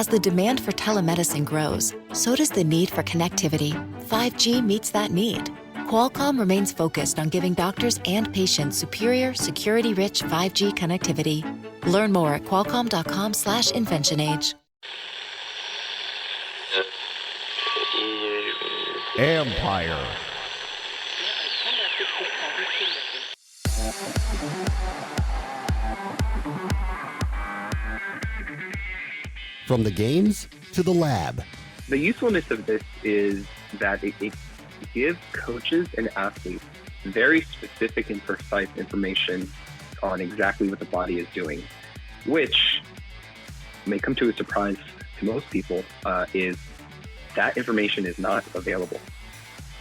As the demand for telemedicine grows, so does the need for connectivity. 5G meets that need. Qualcomm remains focused on giving doctors and patients superior, security-rich 5G connectivity. Learn more at qualcomm.com/InventionAge. Empire. From the games to the lab. The usefulness of this is that it gives coaches and athletes very specific and precise information on exactly what the body is doing, which may come to a surprise to most people, is that information is not available.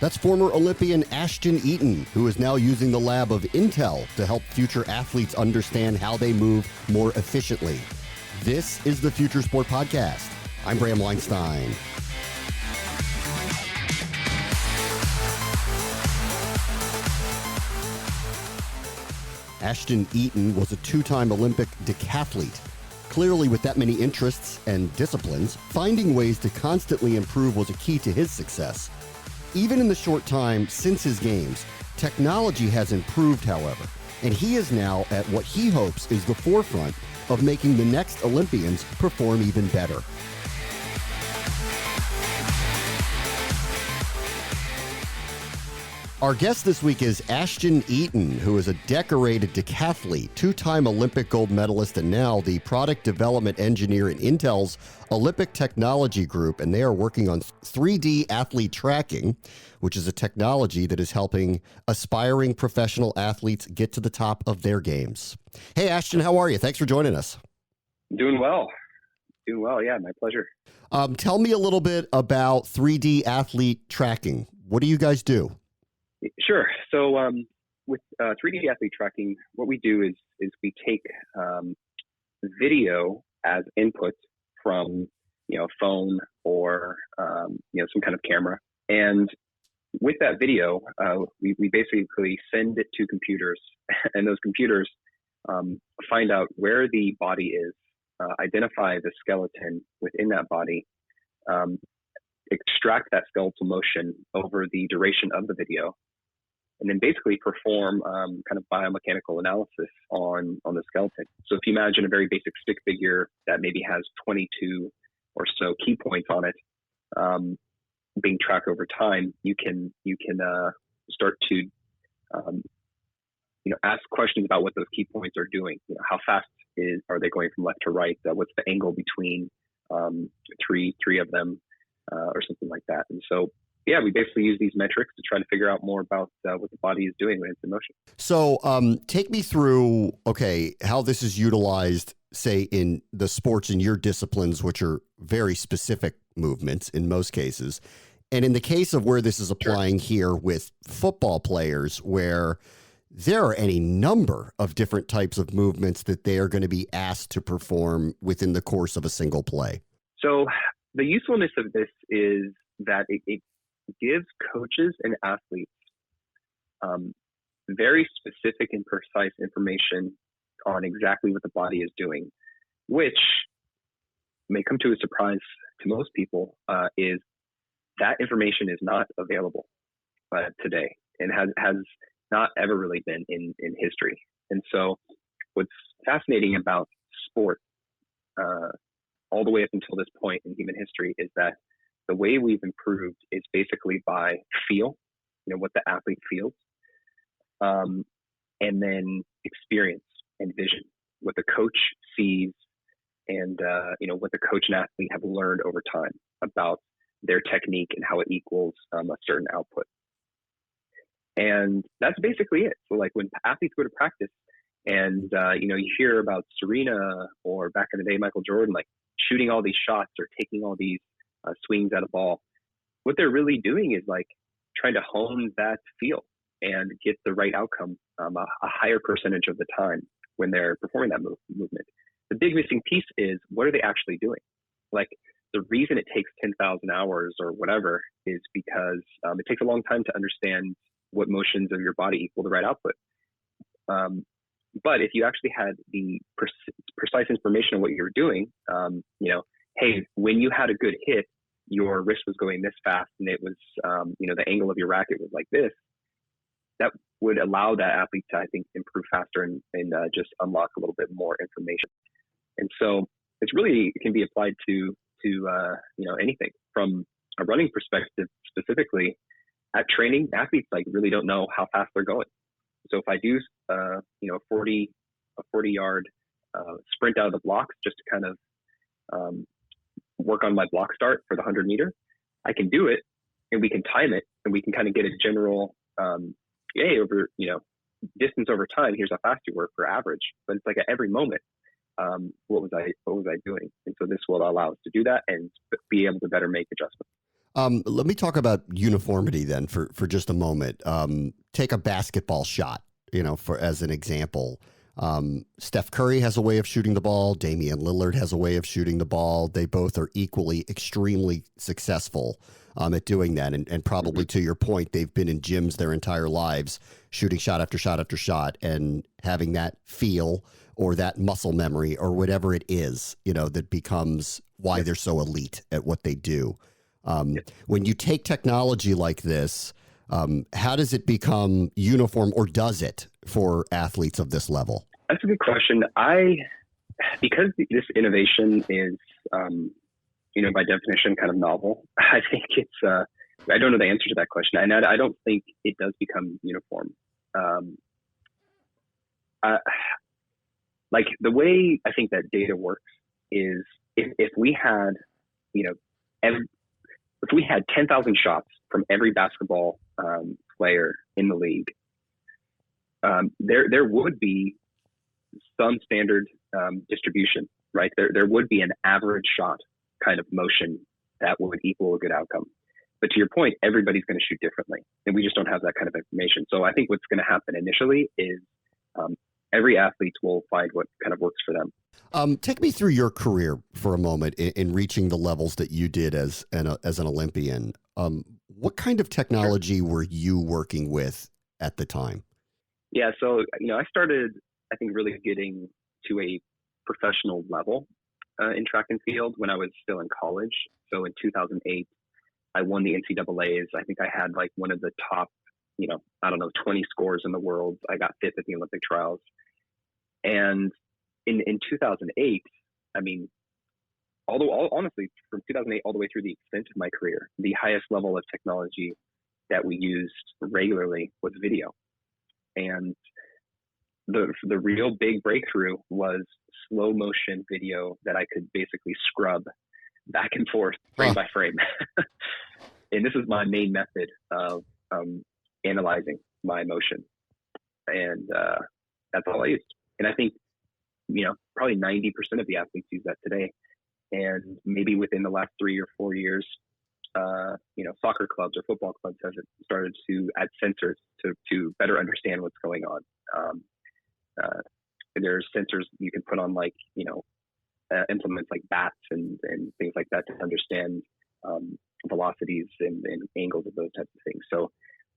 That's former Olympian Ashton Eaton, who is now using the lab of Intel to help future athletes understand how they move more efficiently. This is the Future Sport Podcast. I'm Bram Weinstein. Ashton Eaton was a two-time Olympic decathlete. Clearly, with that many interests and disciplines, finding ways to constantly improve was a key to his success. Even in the short time since his games, technology has improved, however, and he is now at what he hopes is the forefront of making the next Olympians perform even better. Our guest this week is Ashton Eaton, who is a decorated decathlete, two-time Olympic gold medalist, and now the product development engineer in Intel's Olympic Technology Group, and they are working on 3D athlete tracking, which is a technology that is helping aspiring professional athletes get to the top of their games. Hey, Ashton, how are you? Thanks for joining us. Doing well. Yeah, my pleasure. Tell me a little bit about 3D athlete tracking. What do you guys do? Sure. So with 3D athlete tracking, what we do is we take video as input from phone or some kind of camera, and with that video, we basically send it to computers, and those computers find out where the body is, identify the skeleton within that body, extract that skeletal motion over the duration of the video, and then basically perform kind of biomechanical analysis on the skeleton. So if you imagine a very basic stick figure that maybe has 22 or so key points on it, being tracked over time, you can start to ask questions about what those key points are doing. How fast are they going from left to right? What's the angle between three of them, or something like that? And so, yeah, we basically use these metrics to try to figure out more about what the body is doing when it's in motion. So take me through, how this is utilized, say, in the sports in your disciplines, which are very specific movements in most cases. And in the case of where this is applying here with football players, where there are any number of different types of movements that they are going to be asked to perform within the course of a single play. So the usefulness of this is that it gives coaches and athletes very specific and precise information on exactly what the body is doing, which may come to a surprise to most people, is that information is not available today, and has not ever really been in history. And so what's fascinating about sport all the way up until this point in human history is that the way we've improved is basically by feel, what the athlete feels, and then experience and vision, what the coach sees, and what the coach and athlete have learned over time about their technique and how it equals a certain output. And that's basically it. So like when athletes go to practice and, you hear about Serena or back in the day, Michael Jordan, like shooting all these shots or taking all these swings at a ball, what they're really doing is like trying to hone that feel and get the right outcome a higher percentage of the time when they're performing that movement. The big missing piece is, what are they actually doing? Like, the reason it takes 10,000 hours or whatever is because it takes a long time to understand what motions of your body equal the right output. But if you actually had the precise information on what you were doing, hey, when you had a good hit, your wrist was going this fast, and it was, the angle of your racket was like this. That would allow that athlete to, I think, improve faster and just unlock a little bit more information. And so it can be applied to anything from a running perspective. Specifically at training, athletes really don't know how fast they're going. So if I do a 40-yard sprint out of the blocks just to kind of work on my block start for the 100-meter, I can do it, and we can time it, and we can kind of get a general over distance over time. Here's how fast you were for average, but it's at every moment. What was I doing? And so this will allow us to do that and be able to better make adjustments. Let me talk about uniformity then for just a moment. Take a basketball shot, as an example. Steph Curry has a way of shooting the ball. Damian Lillard has a way of shooting the ball. They both are equally extremely successful at doing that. And probably to your point, they've been in gyms their entire lives shooting shot after shot after shot and having that feel or that muscle memory or whatever it is, that becomes why they're so elite at what they do. When you take technology like this, how does it become uniform, or does it, for athletes of this level? That's a good question. Because this innovation is, by definition, kind of novel, I think it's, I don't know the answer to that question. And I don't think it does become uniform. The way I think that data works is if we had, if we had 10,000 shots from every basketball player in the league, there would be some standard distribution, right? There would be an average shot kind of motion that would equal a good outcome. But to your point, everybody's going to shoot differently, and we just don't have that kind of information. So I think what's going to happen initially is every athlete will find what kind of works for them. Take me through your career for a moment in reaching the levels that you did as an Olympian. What kind of technology were you working with at the time? Yeah, so I started, I think, really getting to a professional level in track and field when I was still in college. So in 2008, I won the NCAAs. I think I had one of the top, 20 scores in the world. I got fifth at the Olympic trials. And in 2008, honestly, from 2008 all the way through the extent of my career, the highest level of technology that we used regularly was video. And the real big breakthrough was slow motion video that I could basically scrub back and forth frame by frame. And this is my main method of analyzing my motion. And that's all I used. And I think, probably 90% of the athletes use that today. And maybe within the last 3 or 4 years, soccer clubs or football clubs have started to add sensors to better understand what's going on. There's sensors you can put on implements like bats and things like that to understand velocities and angles of those types of things. So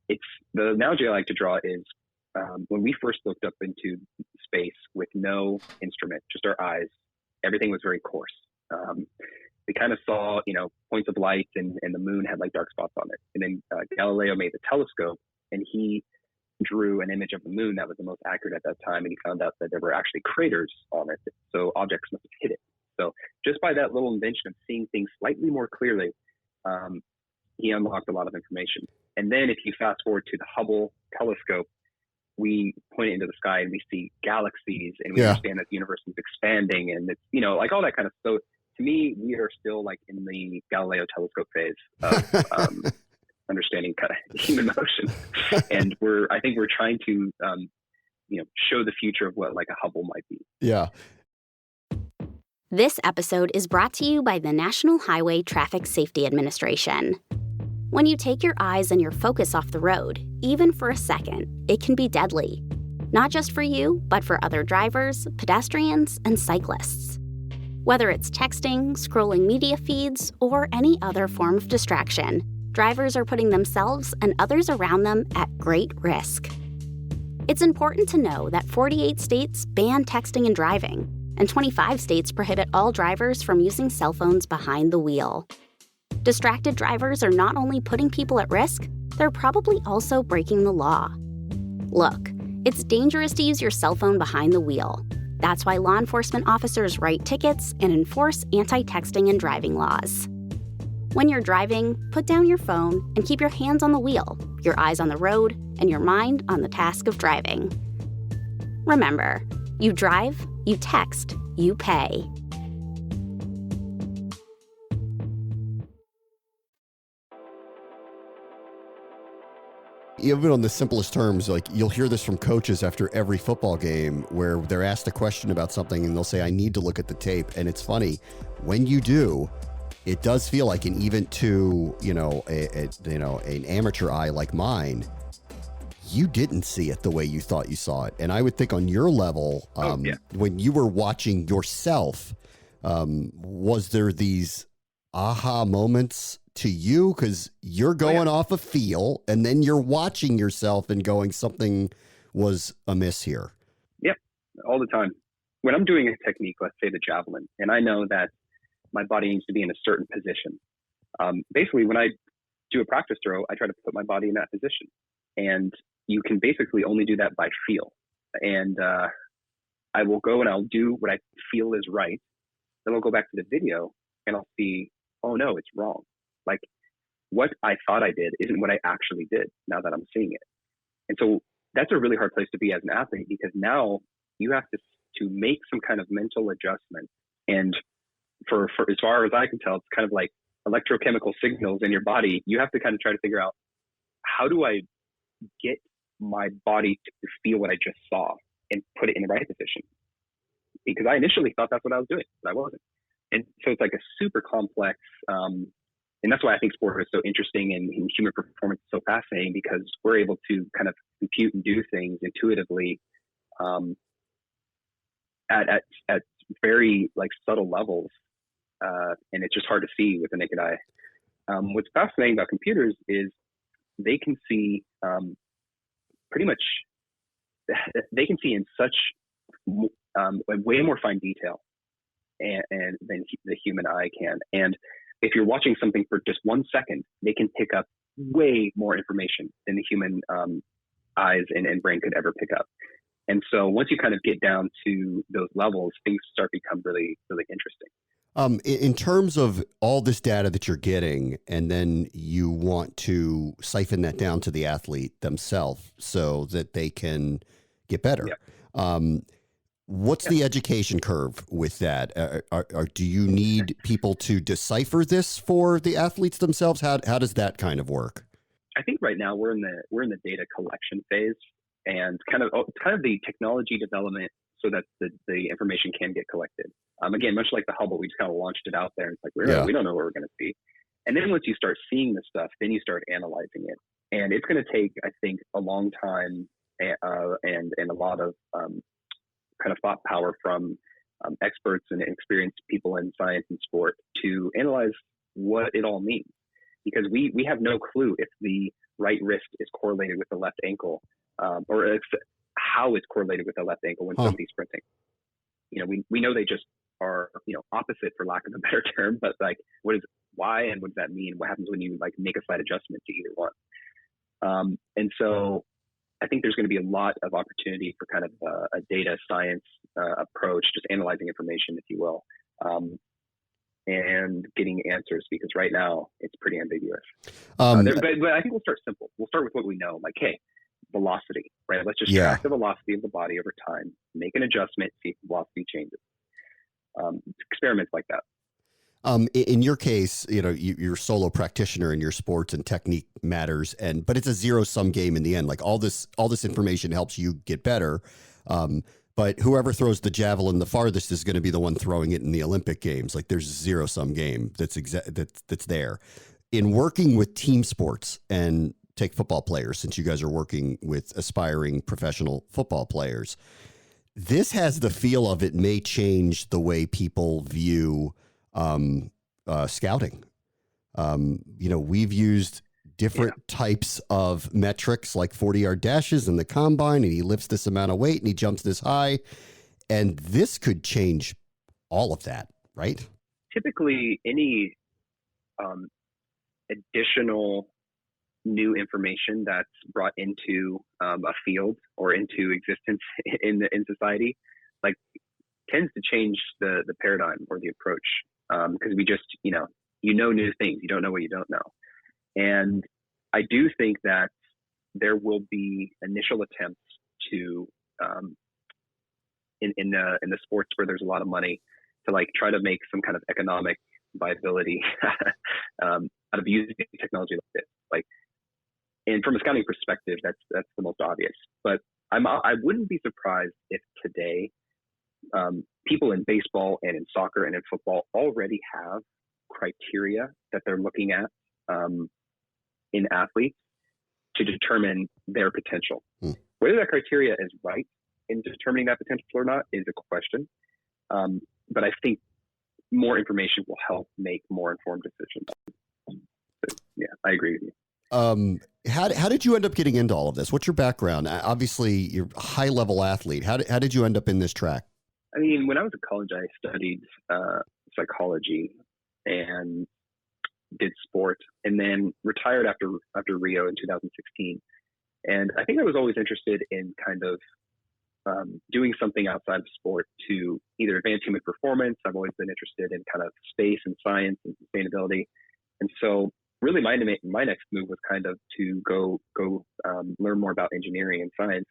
it's the analogy I like to draw is when we first looked up into space with no instrument, just our eyes, everything was very coarse. We kind of saw, points of light and the moon had dark spots on it. And then Galileo made the telescope, and he drew an image of the moon that was the most accurate at that time. And he found out that there were actually craters on it. So objects must have hit it. So just by that little invention of seeing things slightly more clearly, he unlocked a lot of information. And then if you fast forward to the Hubble telescope, we point it into the sky and we see galaxies, and we understand that the universe is expanding, and it's, all that kind of stuff. So to me, we are still in the Galileo telescope phase of understanding kind of human motion. And I think we're trying to, show the future of what a Hubble might be. Yeah. This episode is brought to you by the National Highway Traffic Safety Administration. When you take your eyes and your focus off the road, even for a second, it can be deadly. Not just for you, but for other drivers, pedestrians, and cyclists. Whether it's texting, scrolling media feeds, or any other form of distraction, drivers are putting themselves and others around them at great risk. It's important to know that 48 states ban texting and driving, and 25 states prohibit all drivers from using cell phones behind the wheel. Distracted drivers are not only putting people at risk, they're probably also breaking the law. Look, it's dangerous to use your cell phone behind the wheel. That's why law enforcement officers write tickets and enforce anti-texting and driving laws. When you're driving, put down your phone and keep your hands on the wheel, your eyes on the road, and your mind on the task of driving. Remember, you drive, you text, you pay. Even on the simplest terms, like you'll hear this from coaches after every football game where they're asked a question about something and they'll say, I need to look at the tape. And it's funny, when you do, it does feel like, and even to, an amateur eye like mine, you didn't see it the way you thought you saw it. And I would think on your level, when you were watching yourself, was there these aha moments to you? Because you're going off a feel and then you're watching yourself and going, something was amiss here. Yep, all the time. When I'm doing a technique, let's say the javelin, and I know that my body needs to be in a certain position. Basically, when I do a practice throw, I try to put my body in that position. And you can basically only do that by feel. And I will go and I'll do what I feel is right. Then I'll go back to the video and I'll see, oh no, it's wrong. Like what I thought I did isn't what I actually did now that I'm seeing it. And so that's a really hard place to be as an athlete, because now you have to make some kind of mental adjustment. And for as far as I can tell, it's kind of like electrochemical signals in your body. You have to kind of try to figure out, how do I get my body to feel what I just saw and put it in the right position? Because I initially thought that's what I was doing, but I wasn't. And so it's like a super complex, and that's why I think sport is so interesting and human performance is so fascinating, because we're able to kind of compute and do things intuitively at very like subtle levels, and it's just hard to see with the naked eye. What's fascinating about computers is they can see pretty much, they can see in such way more fine detail and than the human eye can. And if you're watching something for just 1 second, they can pick up way more information than the human eyes and brain could ever pick up. And so once you kind of get down to those levels, things start to become really, really interesting. In terms of all this data that you're getting, and then you want to siphon that down to the athlete themselves so that they can get better. Yeah. What's the education curve with that? Do you need people to decipher this for the athletes themselves? How does that kind of work? I think right now we're in the data collection phase, and kind of the technology development so that the information can get collected. Again, much like the Hubble, we just kind of launched it out there. And it's like, we don't know what we're going to see. And then once you start seeing the stuff, then you start analyzing it. And it's going to take, I think, a long time and a lot of kind of thought power from experts and experienced people in science and sport to analyze what it all means. Because we have no clue if the right wrist is correlated with the left ankle, or if how it's correlated with the left ankle when somebody's sprinting. We know they just are, opposite, for lack of a better term, but like, why and what does that mean? What happens when you like make a slight adjustment to either one? And so I think there's going to be a lot of opportunity for kind of a data science approach, just analyzing information, if you will, and getting answers, because right now it's pretty ambiguous. But I think we'll start simple. We'll start with what we know, like, hey, velocity, right? Let's just track the velocity of the body over time, make an adjustment, see if the velocity changes. Experiments like that. In your case, you're a solo practitioner in your sports and technique matters, but it's a zero-sum game in the end. Like all this information helps you get better. But whoever throws the javelin the farthest is going to be the one throwing it in the Olympic Games. Like there's a zero-sum game that's there. In working with team sports, and take football players, since you guys are working with aspiring professional football players, this has the feel of it may change the way people view scouting. We've used different types of metrics, like 40-yard dashes in the combine, and he lifts this amount of weight and he jumps this high. And this could change all of that, right? Typically, any additional new information that's brought into a field or into existence in society, like, tends to change the paradigm or the approach, because we just new things. You don't know what you don't know, and I do think that there will be initial attempts to in the sports where there's a lot of money to like try to make some kind of economic viability out of using technology like this. Like, and from a scouting perspective, that's the most obvious. But I wouldn't be surprised if today people in baseball and in soccer and in football already have criteria that they're looking at in athletes to determine their potential. Whether that criteria is right in determining that potential or not is a question. But I think more information will help make more informed decisions. So, yeah, I agree with you. How did you end up getting into all of this? What's your background? Obviously, you're a high-level athlete. How did you end up in this track? I mean, when I was in college, I studied psychology and did sport, and then retired after Rio in 2016. And I think I was always interested in kind of doing something outside of sport to either advance human performance. I've always been interested in kind of space and science and sustainability. And so really my next move was kind of to go learn more about engineering and science.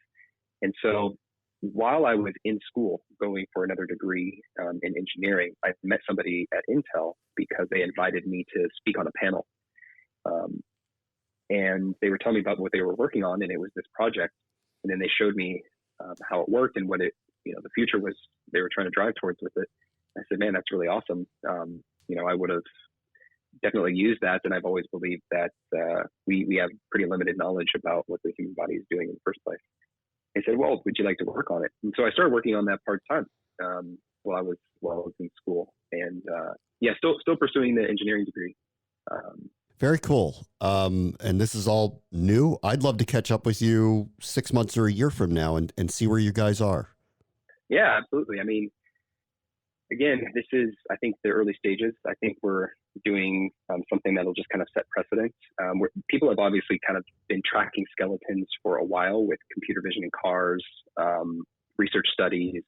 And so while I was in school going for another degree in engineering, I met somebody at Intel because they invited me to speak on a panel. And they were telling me about what they were working on, and it was this project. And then they showed me how it worked and what it, the future was they were trying to drive towards with it. I said, man, that's really awesome. I would have definitely used that. And I've always believed that we have pretty limited knowledge about what the human body is doing in the first place. They said, well, would you like to work on it? And so I started working on that part-time while I was in school. And still pursuing the engineering degree. Very cool. And this is all new. I'd love to catch up with you 6 months or a year from now and see where you guys are. Yeah, absolutely. I mean, again, this is, I think, the early stages. I think we're doing something that'll just kind of set precedent. People have obviously kind of been tracking skeletons for a while with computer vision in cars, research studies,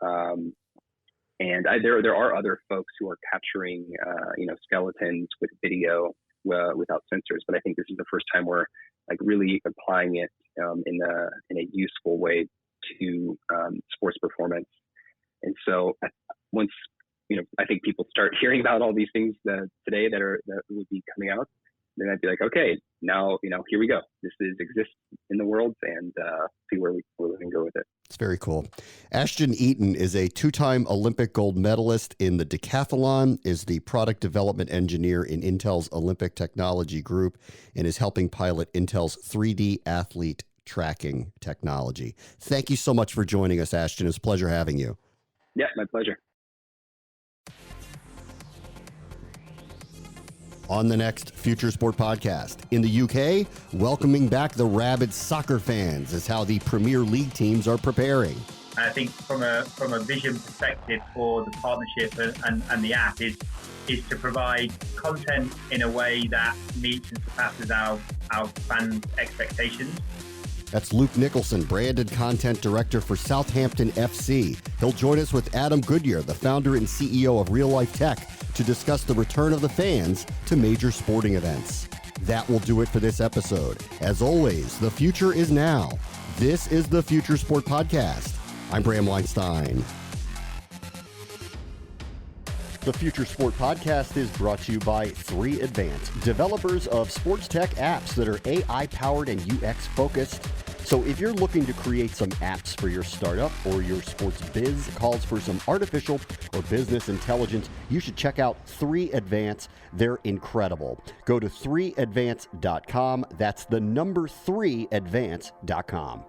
and there are other folks who are capturing, skeletons with video without sensors. But I think this is the first time we're like really applying it in a useful way to sports performance. And so once, I think people start hearing about all these things today that would be coming out, then I'd be like, okay, now, here we go. This exists in the world, and see where we can go with it. It's very cool. Ashton Eaton is a 2-time Olympic gold medalist in the decathlon, is the product development engineer in Intel's Olympic Technology Group, and is helping pilot Intel's 3D athlete tracking technology. Thank you so much for joining us, Ashton. It's a pleasure having you. Yeah, my pleasure. On the next Future Sport podcast, in the UK, welcoming back the rabid soccer fans is how the Premier League teams are preparing. I think from a vision perspective for the partnership and the app is to provide content in a way that meets and surpasses our fans' expectations. That's Luke Nicholson, branded content director for Southampton FC. He'll join us with Adam Goodyear, the founder and CEO of Real Life Tech, to discuss the return of the fans to major sporting events. That will do it for this episode. As always, the future is now. This is the Future Sport Podcast. I'm Bram Weinstein. The Future Sport Podcast is brought to you by 3 Advance, developers of sports tech apps that are AI-powered and UX-focused. So if you're looking to create some apps for your startup or your sports biz calls for some artificial or business intelligence, you should check out 3 Advance. They're incredible. Go to 3advance.com. That's the number 3advance.com.